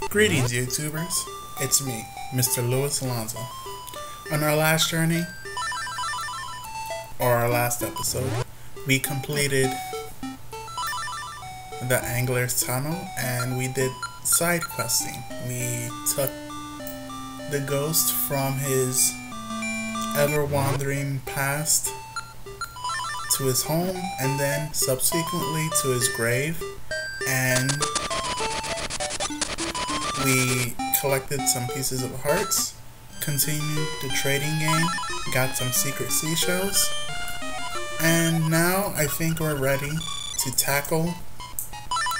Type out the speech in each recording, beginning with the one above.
Greetings, YouTubers. It's me, mrluisalonzo. On our last journey, or our last episode, we completed the Angler's Tunnel and we did side questing. We took the ghost from his ever-wandering past to his home and then subsequently to his grave, and we collected some pieces of hearts, continued the trading game, got some secret seashells, and now I think we're ready to tackle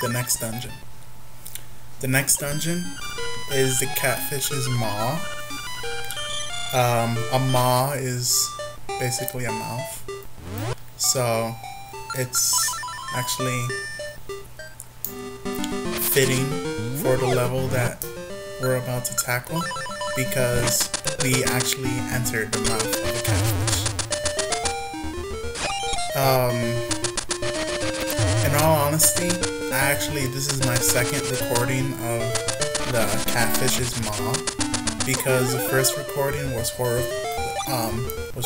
the next dungeon. The next dungeon is the Catfish's Maw. A maw is basically a mouth, so it's actually fitting for the level that we're about to tackle, because we actually entered the mouth of a catfish. In all honesty, this is my second recording of the Catfish's Maw, because the first recording was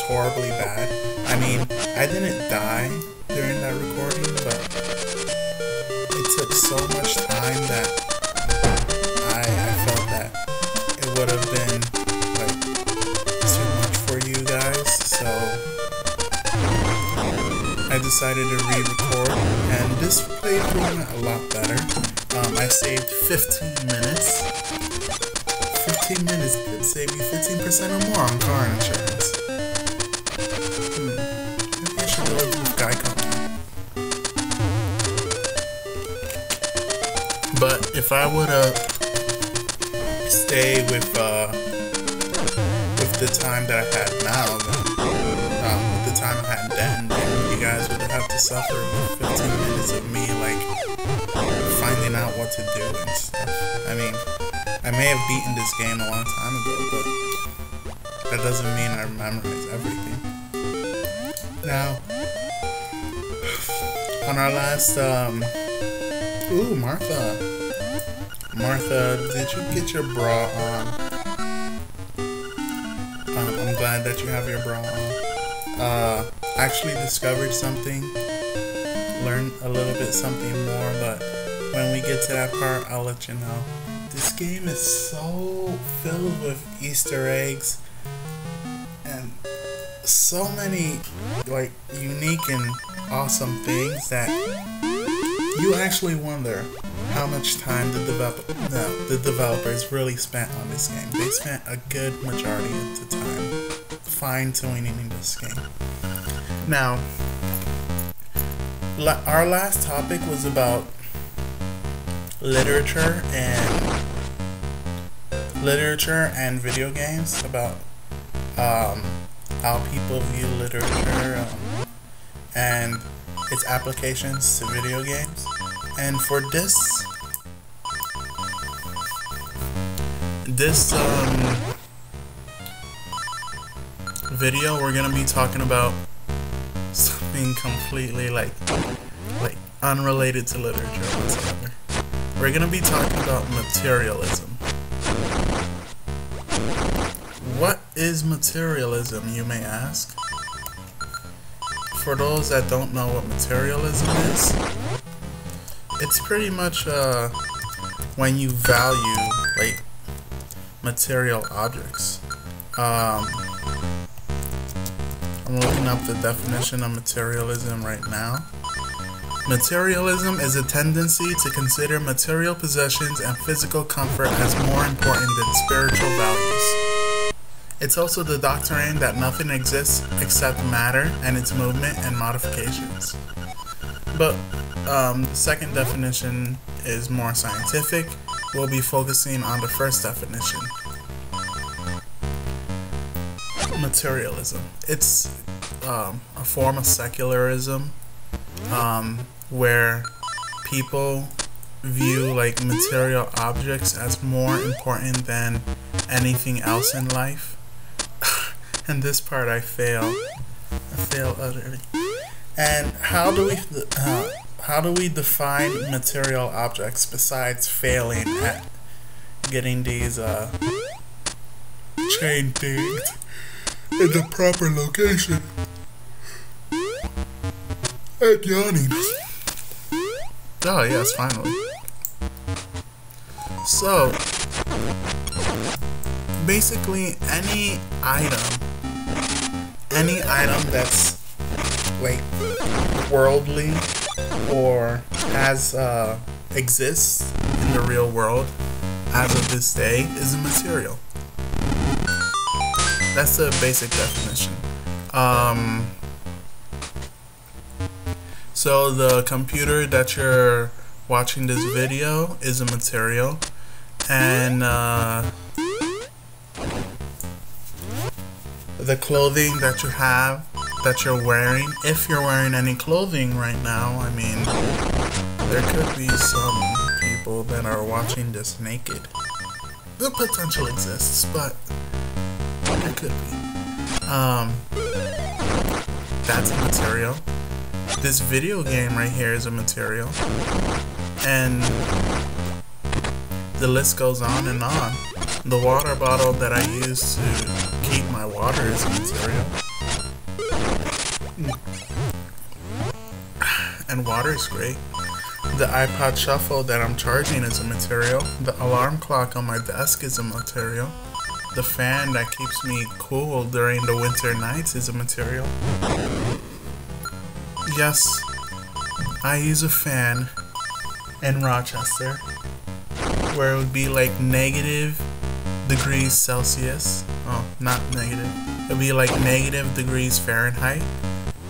horribly bad. I mean, I didn't die during that recording, but it took so much time that I felt that it would have been like too much for you guys, so I decided to re-record, and this playthrough went a lot better. I saved 15 minutes. 15 minutes could save you 15% or more on car insurance. Maybe I should go with Geico. But if I would've stayed with the time that I had now, with the time I had then you guys would have to suffer with 15 minutes of me like finding out what to do and stuff. I mean, I may have beaten this game a long time ago, but that doesn't mean I memorize everything. Now, on our last, ooh, Martha, did you get your bra on? I'm glad that you have your bra on. Actually discovered something, learned a little bit something more, but when we get to that part, I'll let you know. This game is so filled with Easter eggs and so many like unique and awesome things that you actually wonder how much time the developers really spent on this game. They spent a good majority of the time fine-tuning this game. Now, our last topic was about literature and video games, about how people view literature and its applications to video games. And for this video, we're gonna be talking about something completely like unrelated to literature whatsoever. We're gonna be talking about materialism. What is materialism, you may ask? For those that don't know what materialism is, it's pretty much when you value like material objects. I'm looking up the definition of materialism right now. Materialism is a tendency to consider material possessions and physical comfort as more important than spiritual values. It's also the doctrine that nothing exists except matter and its movement and modifications. But the second definition is more scientific. We'll be focusing on the first definition. Materialism. It's a form of secularism where people view like material objects as more important than anything else in life. And this part I fail utterly. And how do we define material objects besides failing at getting these chain things in the proper location. And yawning. Oh yes, finally. So basically any item that's like worldly or has exists in the real world as of this day is a material. That's the basic definition. So the computer that you're watching this video is a material, and the clothing that you have, that you're wearing, if you're wearing any clothing right now, I mean, there could be some people that are watching this naked. The potential exists, but there could be. That's a material. This video game right here is a material. And the list goes on and on. The water bottle that I use to keep my water is a material. And water is great. The iPod Shuffle that I'm charging is a material. The alarm clock on my desk is a material. The fan that keeps me cool during the winter nights is a material. Yes, I use a fan in Rochester where it would be like -degrees Celsius. Oh, not negative. It would be like -degrees Fahrenheit.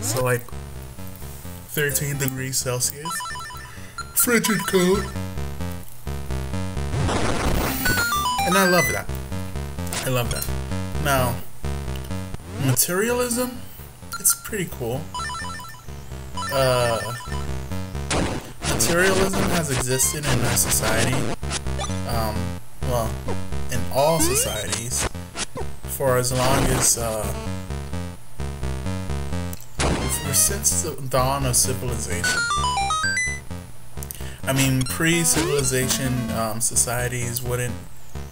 So like 13 degrees Celsius. Frigid cold. And I love that. I love that. Now, materialism, it's pretty cool. Materialism has existed in our society, well, in all societies, for as long as, since the dawn of civilization. I mean, pre-civilization societies wouldn't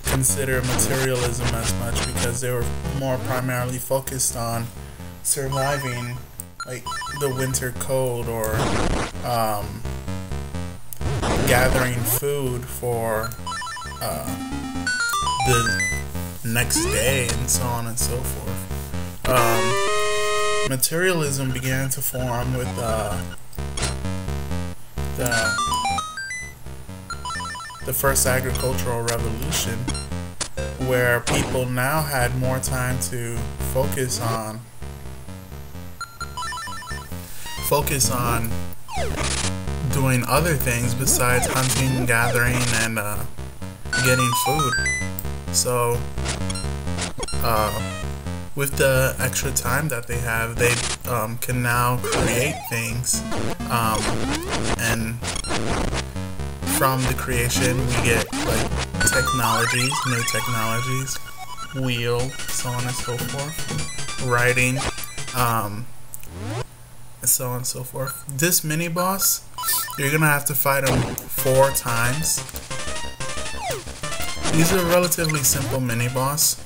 consider materialism as much because they were more primarily focused on surviving like the winter cold or gathering food for the next day and so on and so forth. Materialism began to form with the first agricultural revolution, where people now had more time to focus on doing other things besides hunting, gathering, and getting food. So with the extra time that they have, they can now create things, and from the creation we get like technologies, new technologies, wheel, so on and so forth, writing, and so on and so forth. This Miniboss, you're gonna have to fight him 4 times. He's a relatively simple Miniboss.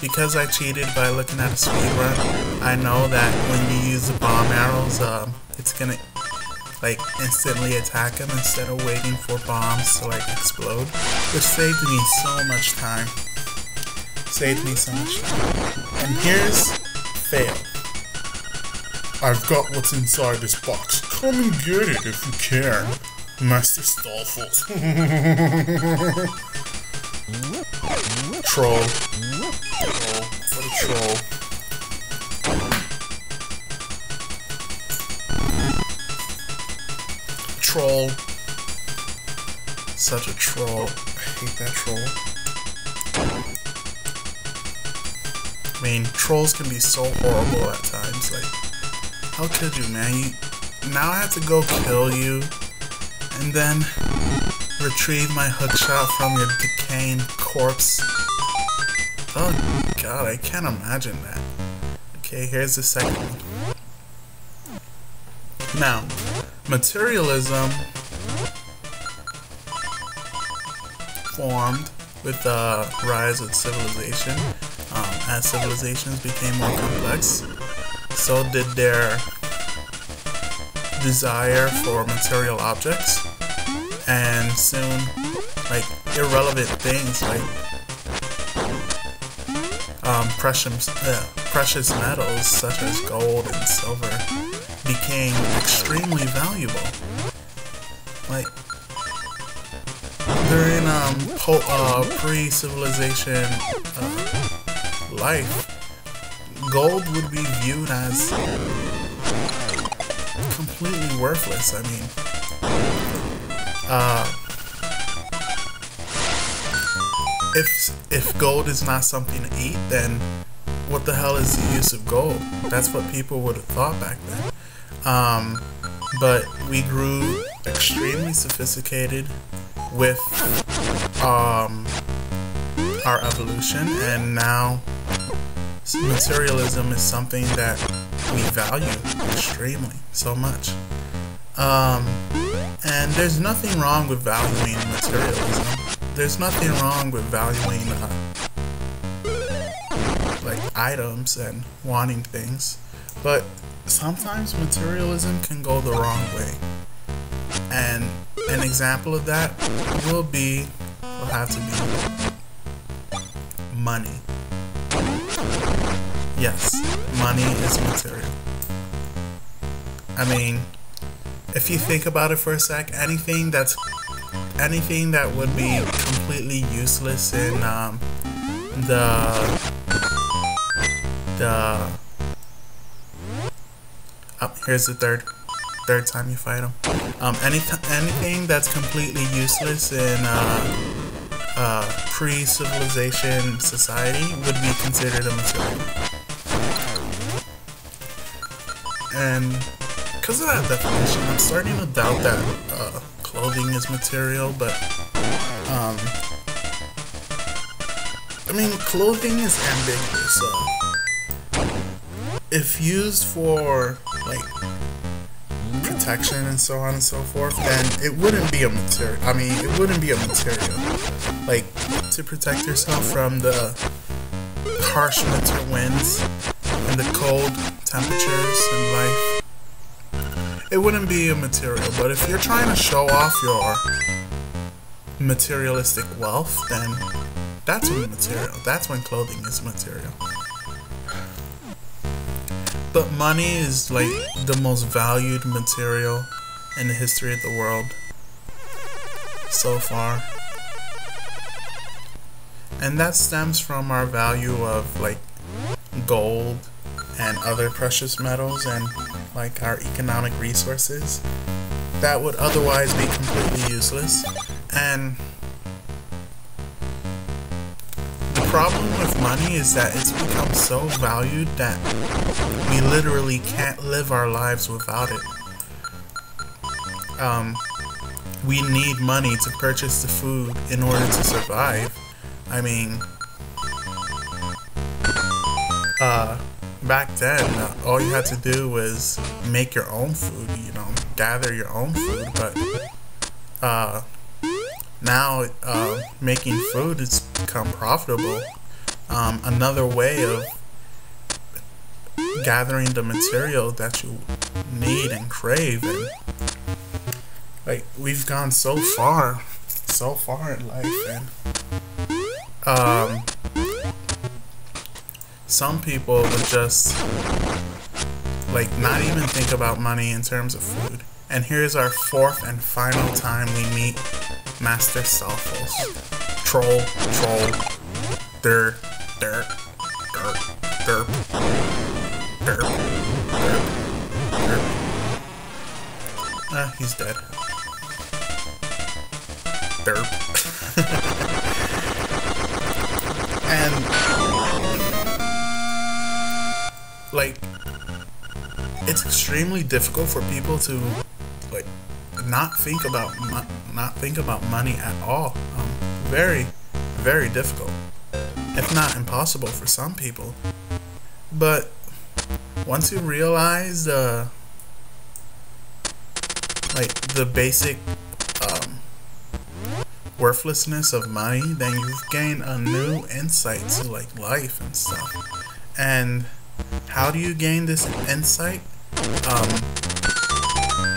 Because I cheated by looking at a speedrun, I know that when you use the bomb arrows, it's gonna like instantly attack him instead of waiting for bombs to like explode, which saved me so much time. And here's fail. I've got what's inside this box. Come and get it if you can, Master Stallful. Troll. What a troll. Troll. Such a troll. I hate that troll. I mean, trolls can be so horrible at times. Like, how could you, man? Now I have to go kill you and then retrieve my hookshot from your decaying corpse. Oh god, I can't imagine that. Okay, here's the second one. Now, materialism transformed with the rise of civilization. As civilizations became more complex, so did their desire for material objects, and soon, like, irrelevant things like precious metals such as gold and silver became extremely valuable. Like, during pre-civilization life, gold would be viewed as completely worthless. I mean, if gold is not something to eat, then what the hell is the use of gold? That's what people would have thought back then. But we grew extremely sophisticated with our evolution, and now materialism is something that we value extremely so much. And there's nothing wrong with valuing materialism. There's nothing wrong with valuing like items and wanting things, but sometimes materialism can go the wrong way. And an example of that will have to be money. Yes, money is material. I mean, if you think about it for a sec, anything that would be completely useless in here's the third time you fight him. Anything that's completely useless in pre-civilization society would be considered a material. And because of that definition, I'm starting to doubt that clothing is material, but I mean, clothing is ambiguous. If used for like protection and so on and so forth, then it wouldn't be a material. I mean, it wouldn't be a material. Like, to protect yourself from the harsh winter winds and the cold temperatures in life, it wouldn't be a material. But if you're trying to show off your materialistic wealth, then that's when material. That's when clothing is material. But money is like the most valued material in the history of the world so far. And that stems from our value of like gold and other precious metals and like our economic resources that would otherwise be completely useless. And the problem with money is that it's become so valued that we literally can't live our lives without it. We need money to purchase the food in order to survive. I mean, back then, all you had to do was make your own food, you know, gather your own food. But now, making food has become profitable. Another way of gathering the material that you need and crave, and like, we've gone so far in life, and some people would just like not even think about money in terms of food. And here's our fourth and final time we meet Master Selfos. Troll, derp, derp, derp, derp, derp, derp, derp. He's dead. Derp. And like, it's extremely difficult for people to like not think about money at all. Very, very difficult, if not impossible for some people. But once you realize the worthlessness of money, then you've gained a new insight to like life and stuff. And how do you gain this insight?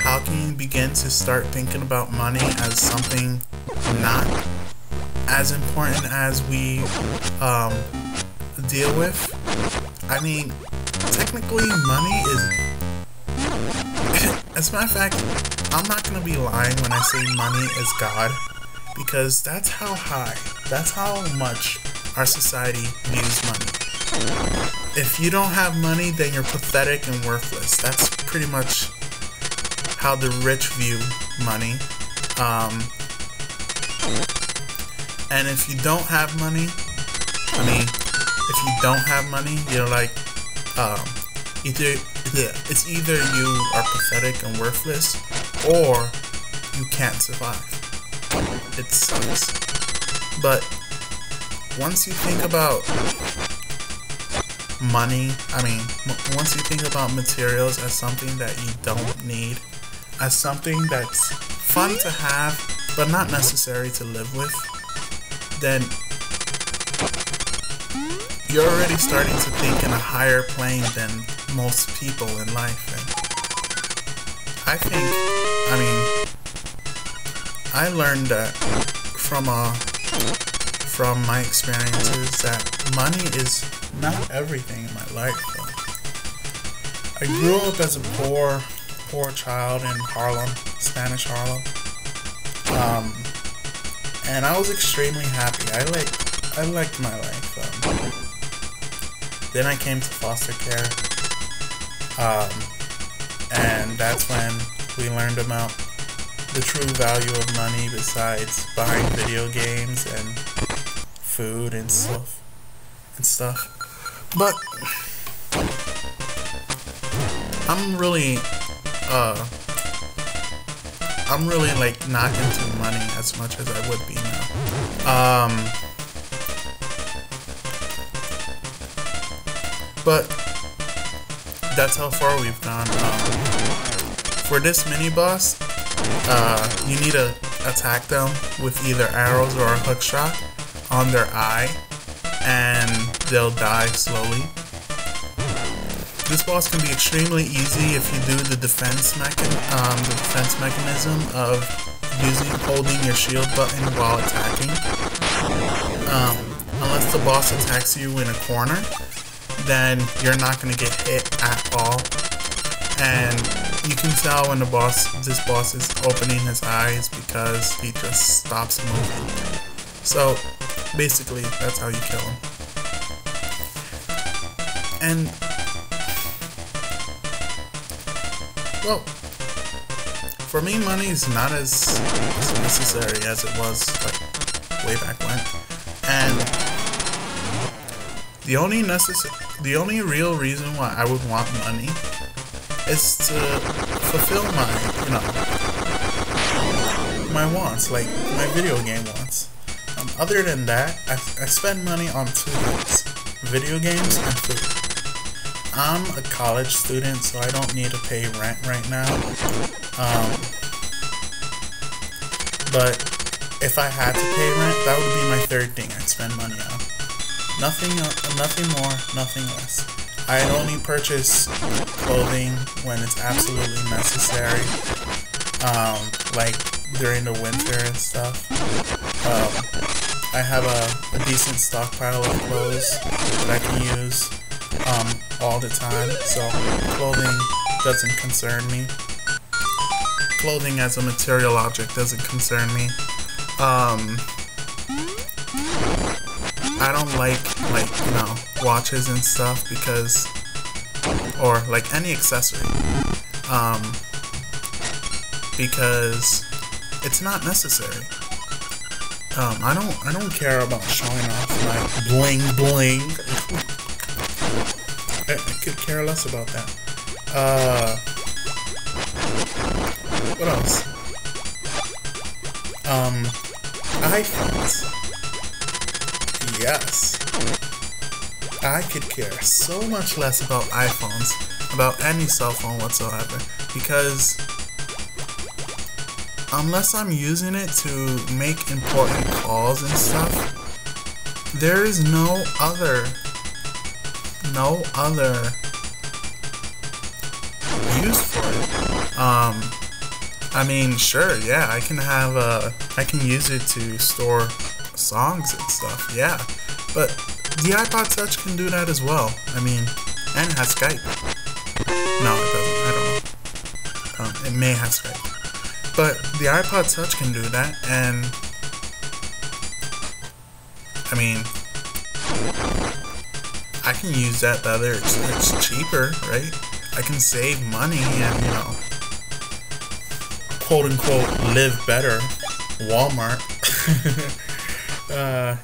How can you begin to start thinking about money as something not as important as we deal with? I mean, technically money is, as a matter of fact, I'm not gonna be lying when I say money is God, because that's how much our society views money. If you don't have money, then you're pathetic and worthless. That's pretty much how the rich view money. And if you don't have money, if you don't have money, you're like, it's either you are pathetic and worthless, or you can't survive. It sucks. But once you think about money, once you think about materials as something that you don't need, as something that's fun to have, but not necessary to live with, then you're already starting to think in a higher plane than most people in life. And I think, I learned that from my experiences that money is not everything in my life. I grew up as a poor child in Harlem, Spanish Harlem, and I was extremely happy. I liked my life. Then I came to foster care, and that's when we learned about the true value of money besides buying video games and food and stuff. But I'm really like not into money as much as I would be now. But that's how far we've gone. For this Miniboss, you need to attack them with either arrows or a hookshot on their eye, and they'll die slowly. This boss can be extremely easy if you do the defense mechanism of holding your shield button while attacking. Unless the boss attacks you in a corner, then you're not going to get hit at all. And you can tell when this boss is opening his eyes because he just stops moving. So basically, that's how you kill him. And well, for me, money is not as necessary as it was like way back when. And the only real reason why I would want money is to fulfill my wants, like my video game wants. Other than that, I spend money on two things: video games and food. I'm a college student, so I don't need to pay rent right now. But if I had to pay rent, that would be my third thing I'd spend money on. Nothing more, nothing less. I only purchase clothing when it's absolutely necessary, like during the winter and stuff. I have a decent stockpile of clothes that I can use all the time, so clothing doesn't concern me. Clothing as a material object doesn't concern me. I don't like watches and stuff or like any accessory, because it's not necessary. I don't care about showing off my bling bling. I could care less about that. What else? iPhones. Yes. I could care so much less about iPhones, about any cell phone whatsoever, because unless I'm using it to make important calls and stuff, there is no other use for it. I mean, sure, yeah, I can use it to store songs and stuff, yeah, but the iPod Touch can do that as well. I mean, and it has Skype. No, it doesn't, I don't know. It may have Skype. But the iPod Touch can do that, and I mean, I can use that better. It's cheaper, right? I can save money and, you know, quote unquote, live better. Walmart.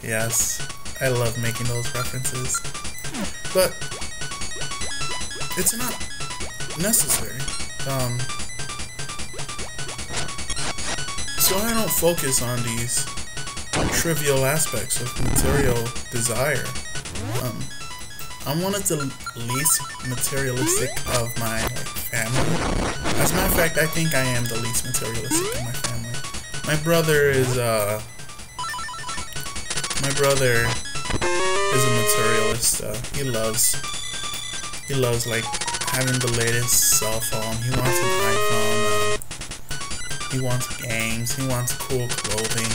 Yes, I love making those references, but it's not necessary. So I don't focus on these trivial aspects of material desire. I'm one of the least materialistic of my family. As a matter of fact, I think I am the least materialistic of my family. My brother is a materialist. He loves like having the latest cell phone. He wants an iPhone. He wants games. He wants cool clothing.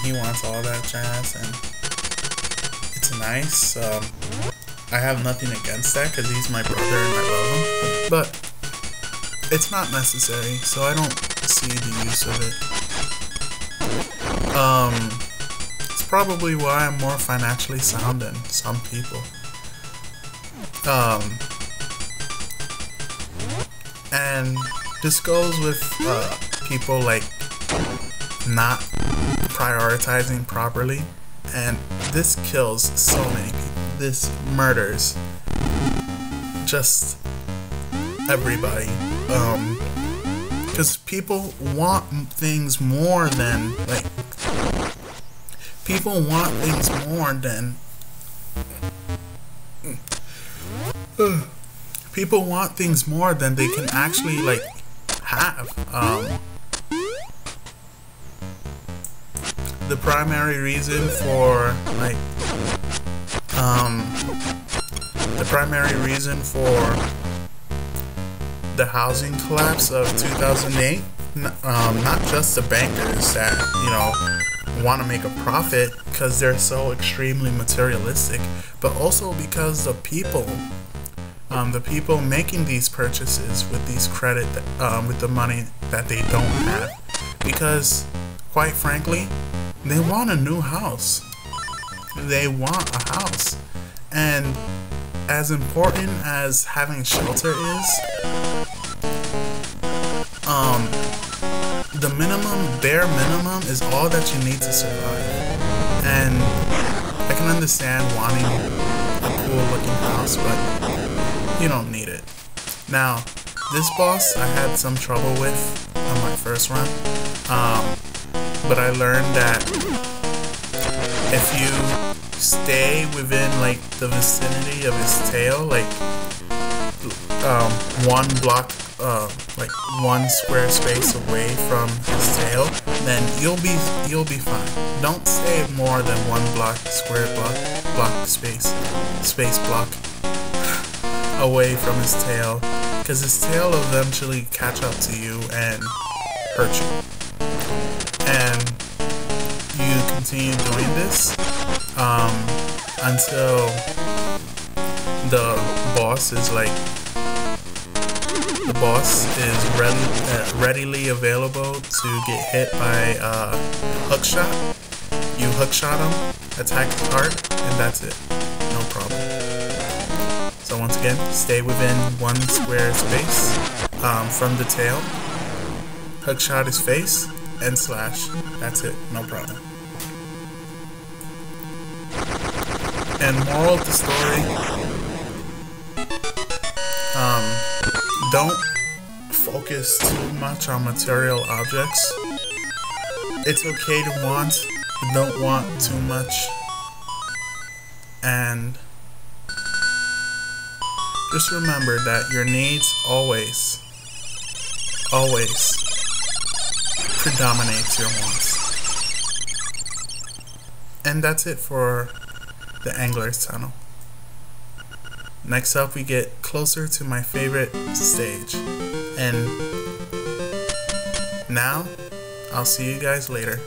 He wants all that jazz, and it's nice. I have nothing against that because he's my brother and I love him, but it's not necessary, so I don't see the use of it. It's probably why I'm more financially sound than some people. And this goes with people like not prioritizing properly, and this kills so many people. This murders just everybody, because people want things more than people want things more than they can actually like have. The primary reason for the housing collapse of 2008, not just the bankers that, you know, want to make a profit because they're so extremely materialistic, but also because the people making these purchases with these credit, with the money that they don't have, because quite frankly, they want a new house. They want a house. And as important as having shelter is, the bare minimum is all that you need to survive. And I can understand wanting a cool looking house, but you don't need it. Now, this boss I had some trouble with on my first run, but I learned that if you stay within like the vicinity of his tail, like one block, like one square space away from his tail, then you'll be fine. Don't stay more than one space block away from his tail, because his tail will eventually catch up to you and hurt you. And you continue doing this until the boss is readily available to get hit by Hookshot. You hookshot him, attack the card, and that's it. No problem. So once again, stay within one square space from the tail, hookshot his face, and slash. That's it. No problem. And moral of the story, don't focus too much on material objects. It's okay to want, but don't want too much. And just remember that your needs always predominates your wants. And that's it for the Angler's Tunnel. Next up, we get closer to my favorite stage. And now, I'll see you guys later.